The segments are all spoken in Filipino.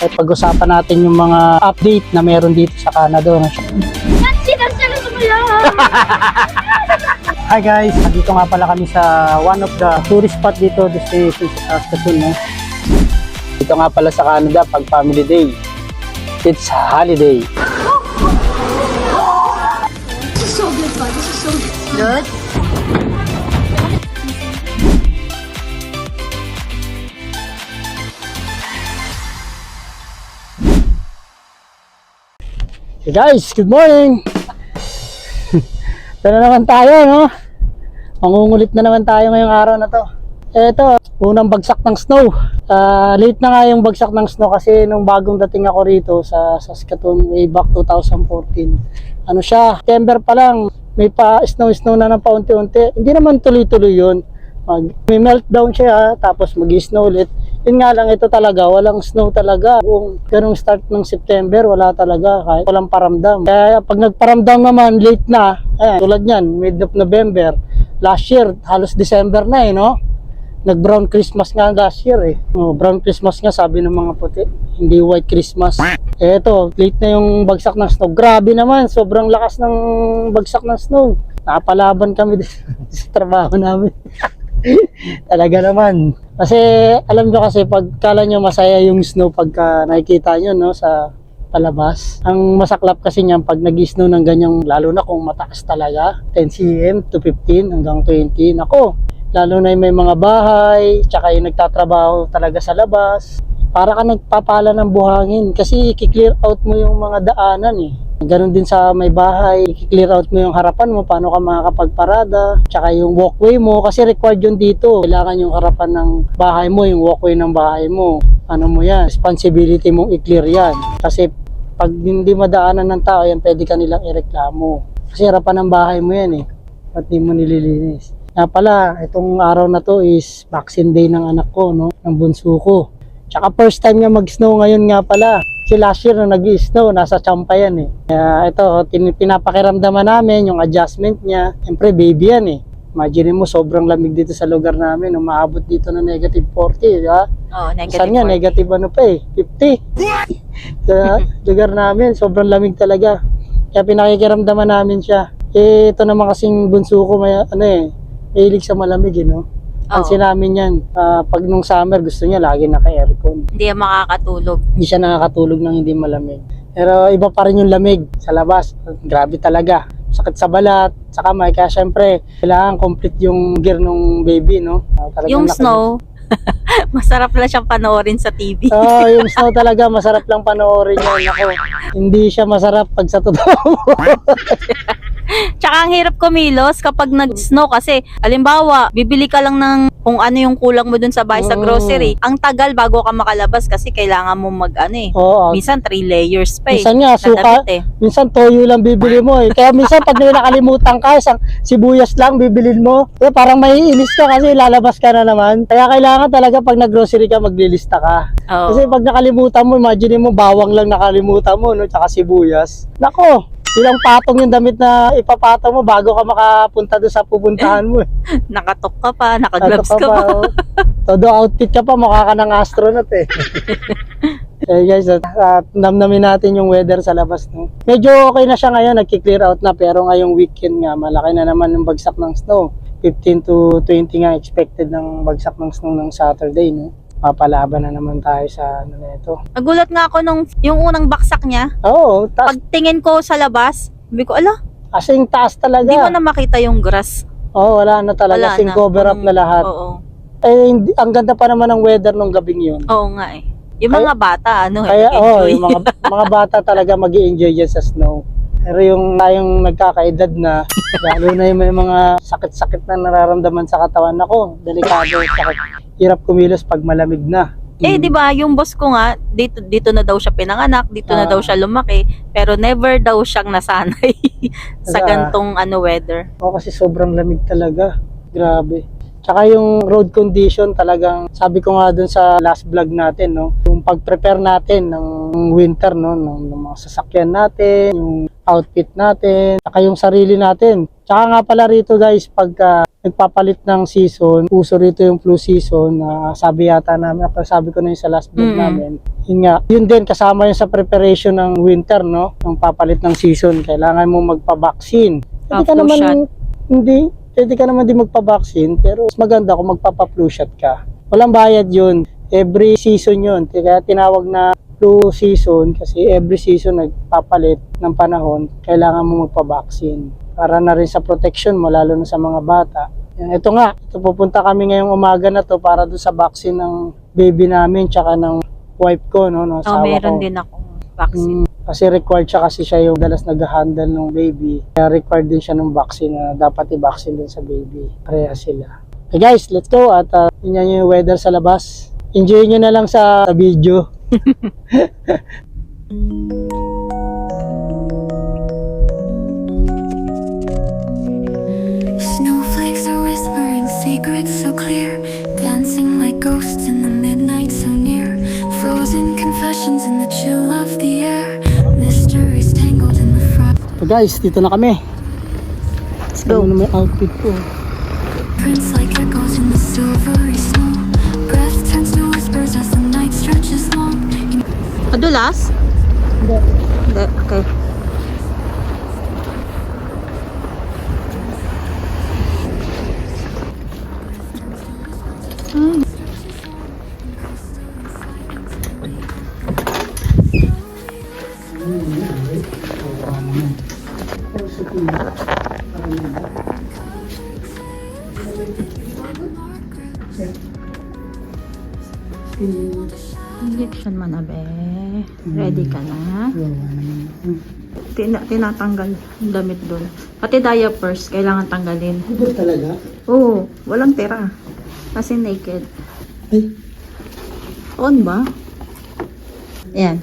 At pag-usapan natin yung mga update na meron dito sa Canada. Hi guys, dito nga pala kami sa one of the tourist spot dito, destination sa Saskatoon. No? Dito nga pala sa Canada pag family day. It's holiday. This is so good, bud. This is so good. Hey guys, good morning! Ito na naman tayo, no? Mangungulit na naman tayo ngayong araw na to. Ito, unang bagsak ng snow. Late na nga yung bagsak ng snow kasi nung bagong dating ako rito sa Saskatoon way back 2014. Ano siya, September pa lang, may pa snow na ng paunti-unti. Hindi naman tuloy-tuloy yun. May meltdown siya, tapos mag-snow ulit. Yun nga lang, ito talaga, walang snow talaga. Kung ganung start ng September, wala talaga, kahit walang paramdam. Kaya pag nagparamdam naman, late na, ayan, tulad yan, mid of November. Last year, halos December na no? Nag-brown Christmas nga last year brown Christmas nga sabi ng mga puti, hindi white Christmas. Eto, late na yung bagsak ng snow. Grabe naman, sobrang lakas ng bagsak ng snow. Nakapalaban kami sa trabaho namin. Talaga naman. Kasi alam nyo kasi pagkala nyo masaya yung snow pagka nakikita nyo no, sa palabas. Ang masaklap kasi niyan pag nag-snow ng ganyang, lalo na kung mataas talaga, 10 cm to 15 hanggang 20. Nako, lalo na yung may mga bahay, tsaka yung nagtatrabaho talaga sa labas. Para ka nagpapala ng buhangin kasi i-clear out mo yung mga daanan Ganon din sa may bahay, i-clear out mo yung harapan mo, paano ka makakapagparada, tsaka yung walkway mo, kasi required yun dito. Kailangan yung harapan ng bahay mo, yung walkway ng bahay mo. Ano mo yan, responsibility mong i-clear yan. Kasi pag hindi madaanan ng tao, yan pwede ka nilang ireklamo. Kasi harapan ng bahay mo yan Ba't di mo nililinis? Nga pala, itong araw na to is vaccine day ng anak ko, no? Ng bunso ko. Tsaka first time niya mag-snow ngayon nga pala. Kasi last year nung nag-snow, nasa Champa yan Kaya ito, pinapakiramdaman namin yung adjustment niya. Siyempre baby yan Imagine mo, sobrang lamig dito sa lugar namin. Umaabot dito na negative 40, di ba? Oh, negative Saan nga, 40. negative 50. Sa lugar namin, sobrang lamig talaga. Kaya pinakikiramdaman namin siya. Ito naman kasing bunso ko, may, mahilig sa malamig no? Pansin namin yan, pag nung summer gusto niya lagi naka-aircon. Hindi makakatulog. Hindi siya nakakatulog ng hindi malamig. Pero iba pa rin yung lamig sa labas. Grabe talaga. Sakit sa balat, sa kamay. Kaya syempre, kailangan complete yung gear ng baby, no? Yung snow, masarap lang siyang panoorin sa TV. Yung snow talaga, masarap lang panoorin yan. Ako, hindi siya masarap pag sa totoo mo. Tsaka ang hirap kumilos kapag nag-snow kasi, halimbawa, bibili ka lang ng kung ano yung kulang mo dun sa bahay sa grocery. Ang tagal bago ka makalabas kasi kailangan mo Oo. minsan 3 layers pa Minsan nga, suka, minsan toyo lang bibili mo Kaya minsan pag may nakalimutan ka, isang sibuyas lang bibilin mo. Parang maiinis ka kasi lalabas ka na naman. Kaya kailangan talaga pag nag-grocery ka, maglilista ka. Oo. Kasi pag nakalimutan mo, imagine mo, bawang lang nakalimutan mo, no? Tsaka sibuyas. Nako, ilang patong yung damit na ipapatong mo bago ka makapunta doon sa pupuntahan mo Nakatok ka pa, naka-gloves ka pa. Todo outfit ka pa, mukha ka ng astronaut Okay guys, namnamin natin yung weather sa labas no? Medyo okay na siya ngayon, nagki-clear out na. Pero ngayong weekend nga, malaki na naman yung bagsak ng snow. 15 to 20 nga expected ng bagsak ng snow ng Saturday no? Papalaban na naman tayo sa ano na ito. Nagulat nga ako nung yung unang baksak niya. Oo, Pagtingin ko sa labas, sabi ko, ala, kasing taas talaga. hindi mo na makita yung grass. Oo, wala na talaga. Wala Kasing na. cover up na lahat. Oo. Ang ganda pa naman ng weather nung gabing yun. Oo nga Yung mga bata, Kaya enjoy. yung mga bata talaga mag-i-enjoy dyan sa snow. Pero yung tayong nagkakaedad na, lalo na yung may mga sakit-sakit na nararamdaman sa katawan, ako, delikado, sakit. Hirap kumilos pag malamig na. Di ba, yung boss ko nga, dito na daw siya pinanganak, dito na daw siya lumaki, pero never daw siyang nasanay sa gantong weather. Kasi sobrang lamig talaga. Grabe. Tsaka yung road condition talagang, sabi ko nga dun sa last vlog natin, no, yung pag-prepare natin ng winter, no, ng mga sasakyan natin, yung outfit natin, tsaka yung sarili natin. Tsaka nga pala rito guys, pagka nagpapalit ng season. Uso rito yung flu season na sabi yata namin, sabi ko na yung sa last vlog namin. Yun din kasama yun sa preparation ng winter, no? Ng papalit ng season, kailangan mo magpa-vaccine. Pwede ka Flu naman shot. pwede ka naman din magpa-vaccine, pero mas maganda kung magpapa-flu shot ka. Walang bayad yun. Every season yun. Kaya tinawag na flu season kasi every season nagpapalit ng panahon, kailangan mo magpa-vaccine. Para na rin sa protection mo, lalo na sa mga bata. Ito nga, pupunta kami ngayong umaga na to para doon sa vaccine ng baby namin tsaka ng wife ko, no, asawa Meron ko. din akong vaccine. Kasi required siya kasi siya yung dalas nag-handle ng baby. Kaya required din siya ng vaccine na dapat i-vaccine din sa baby. Pareha sila. Okay guys, let's go at yun yung weather sa labas. Enjoy nyo na lang sa video. Snowflakes are whispering secrets so clear, dancing like ghosts in the midnight so near. Frozen confessions in the chill of the air, mysteries tangled in the frost. So guys, dito na kami. Let's go. Ano na may outfit ko. Prints like echoes in the silvery snow. Breath turns to whispers as the night stretches long. Madulas? Hindi. Hindi, okay. Injection man abe. Ready ka na? Tinatanggal yung damit doon. Pati diapers, kailangan tanggalin. Ito talaga? Oo, walang tira. Kasi naked. Ay, On ba? Ayan.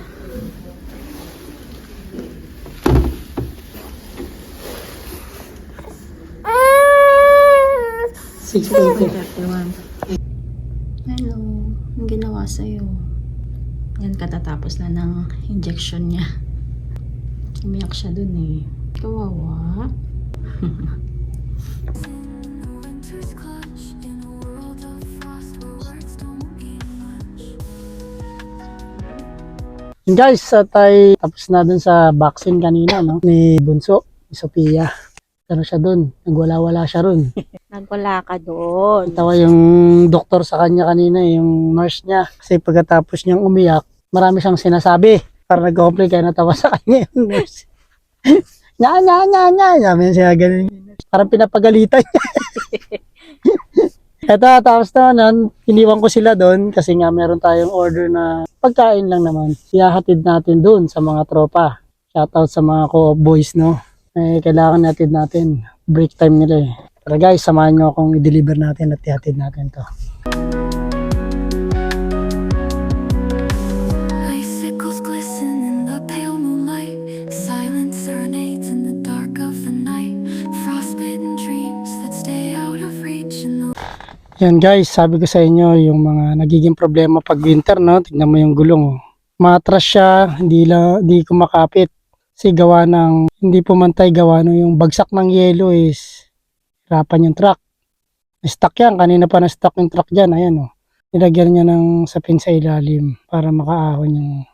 Ah! 6:30. 31. Hello. Ang ginawa sa'yo? Yan katatapos na ng injection niya. Umiyak siya dun eh. Kawawa. Winter's clutch in a world of frost where words don't mean much. Yun guys, tay tapos na dun sa vaccine kanina, no? Ni Bunso, ni Sophia. Ano siya dun? Nagwala-wala siya ron. Nagwala ka doon. Tawa yung doktor sa kanya kanina, yung nurse niya. Kasi pagkatapos niyang umiyak, marami siyang sinasabi. Para nag-complain kaya natawa sa kanya yung nurse. Nya. Sabi niya siya ganun. Parang pinapagalitan niya. Eto, tapos na nun, iniwan ko sila doon kasi nga meron tayong order na pagkain lang naman. Ihahatid natin doon sa mga tropa. Shoutout sa mga co-boys, no? Kailangan natin. Break time nila eh. Tara guys, samahan nyo akong i-deliver natin at ihatid natin to. Icicles glisten in the pale moonlight. Silent serenades in the dark of the night. Frostbitten dreams that stay out of reach in the Yan guys, sabi ko sa inyo yung mga nagiging problema pag winter, no? Tignan mo yung gulong. Matras siya, hindi kumakapit. Kasi gawa ng, hindi pumantay gawa no, yung bagsak ng yelo is hirapan yung truck. Na-stuck yan, kanina pa na-stuck yung truck dyan, ayan o. Nilagyan niya ng sapin sa ilalim para makaahon yung...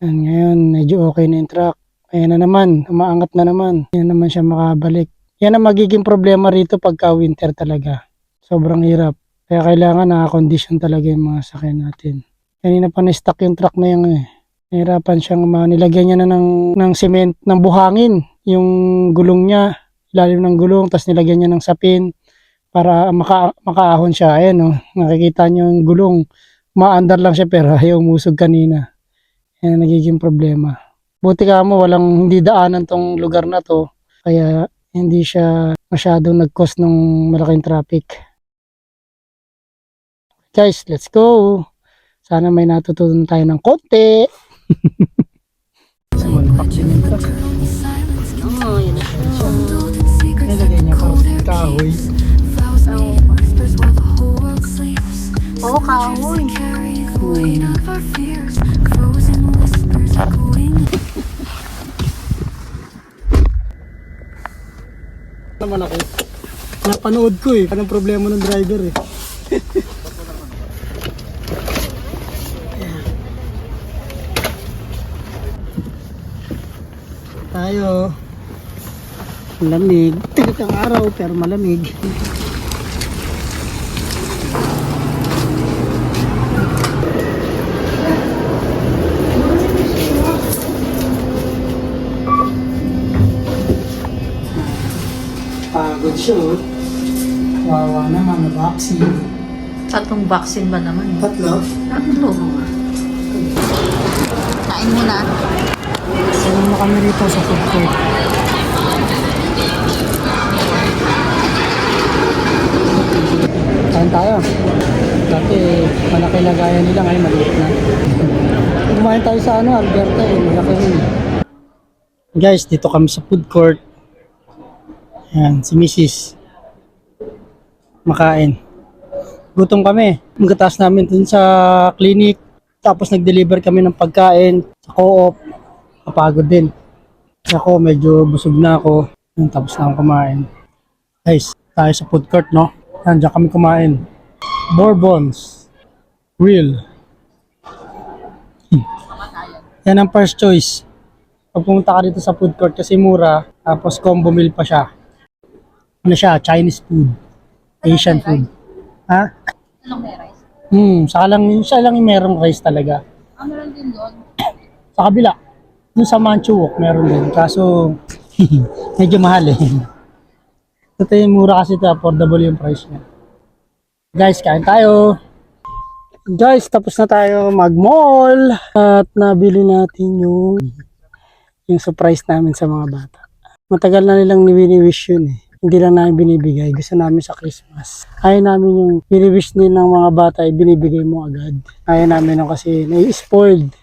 Yan, ngayon, medyo okay na yung truck. Ayan na naman, umaangat na naman. Yan naman siya makabalik. Yan ang magiging problema rito pagka winter talaga. Sobrang hirap. Kaya kailangan naka-condition talaga yung mga sakyan natin. Kanina pa na-stuck yung truck na yan eh. Nahirapan siyang nilagyan niya na ng cement, ng buhangin. Yung gulong niya, ilalim ng gulong, tapos nilagyan niya ng sapin para makaahon siya. Ayan o, nakikita niyo yung gulong. Maandar lang siya pero ayaw umusog kanina. Yan nagiging problema. Buti ka mo, walang hindi daanan tong lugar na to. Kaya hindi siya masyadong nag-cause ng malaking traffic. Guys, let's go! Sana may natutunan tayo ng konti. golden secrets Nilagay niya pa kahoy. thousand whispers while the whole world sleeps. Oo, kahoy. Carry the weight of our fears. Frozen whispers echoing. Naman ako. Napanood ko eh. Anong problema ng driver eh. Tayo. Lamig. Tinik ang araw pero malamig. Pagod siya oh. Wawa naman na vaccine. Tatlong vaccine ba naman? Tatlo? Tatlo mga. Kain mo na. Salam na kami rito sa food court. Kain tayo. Dati malaki lagayan nila ngayon maliit na. Kumain tayo sa Alberta eh. Malaki rin. Guys, dito kami sa food court. Ayan, si Mrs. Makain. Gutom kami. Magkataas namin dun sa clinic. Tapos nag-deliver kami ng pagkain sa co-op. Kapagod din. Ako, medyo busog na ako. Tapos na akong kumain. Guys, tayo sa food court, no? Diyan kami kumain. Bourbons. Real. Yan ang first choice. Pag pumunta ka dito sa food court kasi mura. Tapos combo meal pa siya. Ano siya? Chinese food. Asian food. Ha? Anong may rice? Siya lang yung merong rice talaga. Ano lang din doon? Sa kabila. Doon sa Manchuok meron din. Kaso, medyo mahal eh. Ito yung mura kasi ito. Affordable yung price niya. Guys, kain tayo. Guys, tapos na tayo mag-mall. At nabili natin yung surprise namin sa mga bata. Matagal na nilang wini-wish yun eh. Hindi lang namin binibigay. Gusto namin sa Christmas. Ayaw namin yung bini-wish din ng mga bata ay binibigay mo agad. Ayaw namin yung kasi nai-spoiled.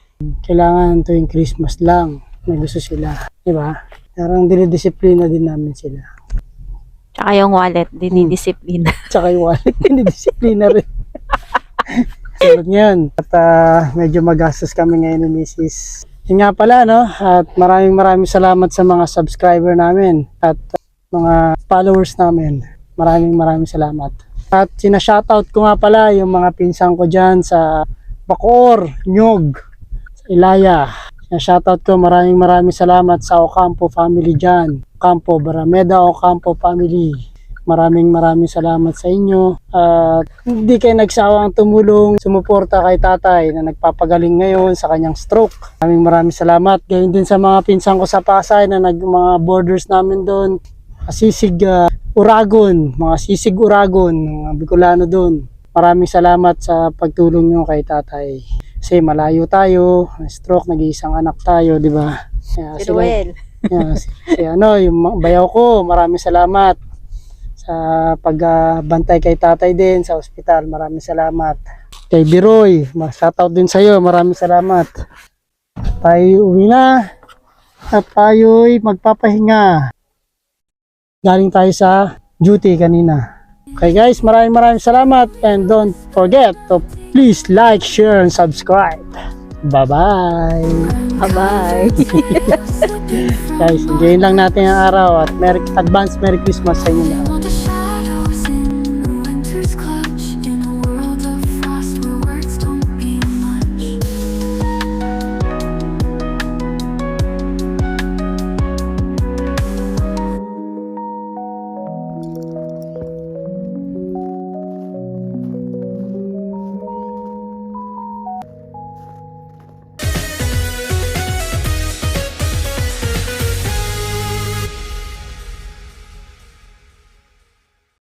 Kailangan tuwing Christmas lang. May gusto sila. Diba? Parang dinidisiplina din namin sila. Tsaka yung wallet, dinidisiplina. Tsaka yung wallet, dinidisiplina rin. Sagot ngayon. At medyo magastos kami ngayon ni Mrs. Yun nga pala, no? At maraming salamat sa mga subscriber namin. At mga followers namin. Maraming salamat. At sina-shoutout ko nga pala yung mga pinsan ko dyan sa Bacoor, Nyog, sa Ilaya. Sina-shoutout ko maraming salamat sa Ocampo family dyan. Ocampo, Barameda, Ocampo family. Maraming salamat sa inyo. At hindi kayo nagsawang tumulong, sumuporta kay tatay na nagpapagaling ngayon sa kanyang stroke. Maraming salamat. Gayun din sa mga pinsan ko sa Pasay na mga borders namin doon. Sisig Uragon, mga Sisig Uragon, mga Bicolano doon. Maraming salamat sa pagtulong nyo kay tatay. Kasi malayo tayo, stroke, nag-iisang anak tayo, di ba? Si Ruel. Yung bayaw ko, maraming salamat sa pagbantay kay tatay din sa ospital. Maraming salamat. Kay Biroy, shoutout din sa iyo. Maraming salamat. Tayo uwi na at tayo'y magpapahinga. Galing tayo sa duty kanina. Okay guys, maraming salamat and don't forget to please like, share, and subscribe. Bye-bye! Bye-bye! Guys, enjoyin lang natin ang araw at advance Merry Christmas sa inyo lahat.